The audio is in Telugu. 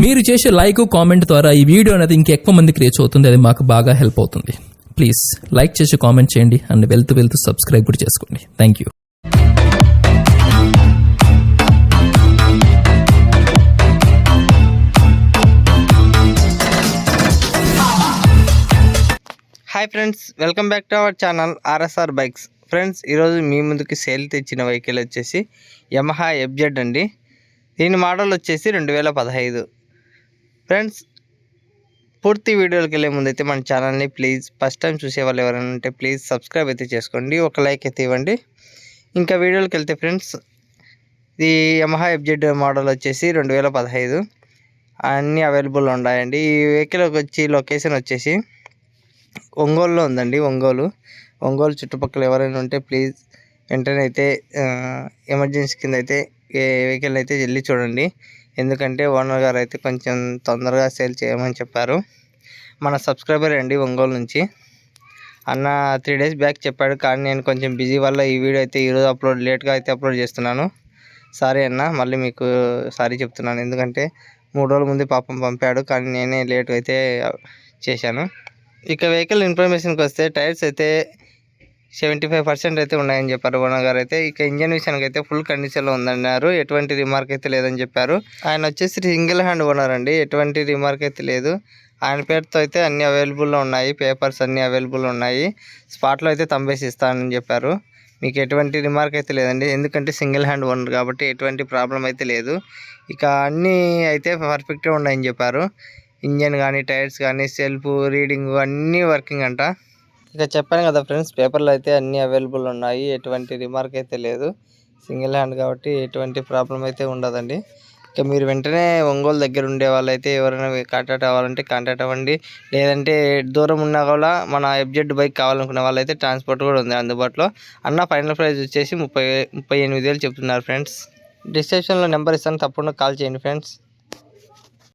మీరు చేసే లైక్ కామెంట్ ద్వారా ఈ వీడియో అనేది ఇంకెక్కువ మందికి రీచ్ అవుతుంది. అది మాకు బాగా హెల్ప్ అవుతుంది. ప్లీజ్ లైక్ చేసి కామెంట్ చేయండి అండ్ వెళ్తూ సబ్స్క్రైబ్ కూడా చేసుకోండి. Thank you. Hi friends, welcome back to our channel RSR bikes. Friends, ఈరోజు మీ ముందుకి సేల్ తెచ్చిన వెహికల్ వచ్చేసి యమహా ఎఫ్జెడ్ అండి. దీని మోడల్ వచ్చేసి 2015. ఫ్రెండ్స్, పూర్తి వీడియోకి వెళ్ళే ముందు అయితే మన ఛానల్ని ప్లీజ్ ఫస్ట్ టైం చూసే వాళ్ళు ఎవరైనా ఉంటే ప్లీజ్ సబ్స్క్రైబ్ అయితే చేసుకోండి, ఒక లైక్ అయితే ఇవ్వండి. ఇంకా వీడియోకి వెళ్తే ఫ్రెండ్స్, ఇది యమహా ఎఫ్జెడ్ మోడల్ వచ్చేసి 2015 అన్నీ అవైలబుల్ ఉన్నాయండి. ఈ వెహికల్ వచ్చి లొకేషన్ వచ్చేసి ఒంగోలులో ఉందండి. ఒంగోలు చుట్టుపక్కల ఎవరైనా ఉంటే ప్లీజ్ వెంటనే అయితే ఎమర్జెన్సీ కింద అయితే ఏ వెహికల్ అయితే వెళ్ళి చూడండి. ఎందుకంటే ఓనర్ గారు అయితే కొంచెం తొందరగా సేల్ చేయమని చెప్పారు. మన సబ్స్క్రైబర్ అండి ఒంగోలు నుంచి. అన్న 3 days బ్యాక్ చెప్పాడు, కానీ నేను కొంచెం బిజీ వల్ల ఈ వీడియో అయితే ఈరోజు లేట్గా అయితే అప్లోడ్ చేస్తున్నాను. సారీ అన్న, మళ్ళీ మీకు సారీ చెప్తున్నాను. ఎందుకంటే 3 రోజుల ముందు పాపం పంపాడు, కానీ నేనే లేట్ అయితే చేశాను. ఇక వెహికల్ ఇన్ఫర్మేషన్కి వస్తే టైర్స్ అయితే 75% అయితే ఉన్నాయని చెప్పారు ఓనర్ గారు అయితే. ఇక ఇంజన్ విషయానికి అయితే ఫుల్ కండిషన్లో ఉందన్నారు, ఎటువంటి రిమార్క్ అయితే లేదని చెప్పారు. ఆయన వచ్చేసి సింగిల్ హ్యాండ్ ఓనర్ అండి, ఎటువంటి రిమార్క్ అయితే లేదు. ఆయన పేరుతో అయితే అన్ని అవైలబుల్లో ఉన్నాయి, పేపర్స్ అన్నీ అవైలబుల్ ఉన్నాయి. స్పాట్లో అయితే తంబేసి ఇస్తానని చెప్పారు. మీకు ఎటువంటి రిమార్క్ అయితే లేదండి, ఎందుకంటే సింగిల్ హ్యాండ్ ఓనర్ కాబట్టి ఎటువంటి ప్రాబ్లం అయితే లేదు. ఇక అన్నీ అయితే పర్ఫెక్ట్గా ఉన్నాయని చెప్పారు. ఇంజన్ కానీ, టైర్స్ కానీ, సెల్ఫ్ రీడింగ్ అన్నీ వర్కింగ్ అంట. ఇక చెప్పాను కదా ఫ్రెండ్స్, పేపర్లు అయితే అన్నీ అవైలబుల్ ఉన్నాయి, ఎటువంటి రిమార్క్ అయితే లేదు. సింగిల్ హ్యాండ్ కాబట్టి ఎటువంటి ప్రాబ్లం అయితే ఉండదండి. ఇక మీరు వెంటనే ఒంగోలు దగ్గర ఉండే వాళ్ళైతే ఎవరైనా కాంటాక్ట్ అవ్వాలంటే కాంటాక్ట్ అవ్వండి. లేదంటే దూరం ఉన్నా కూడా మన ఎఫ్జెడ్ బైక్ కావాలనుకునే వాళ్ళైతే ట్రాన్స్పోర్ట్ కూడా ఉంది అందుబాటులో. అన్న ఫైనల్ ప్రైస్ వచ్చేసి 38,000 చెప్తున్నారు ఫ్రెండ్స్. డిస్క్రిప్షన్లో నెంబర్ ఇస్తాను, తప్పకుండా కాల్ చేయండి ఫ్రెండ్స్.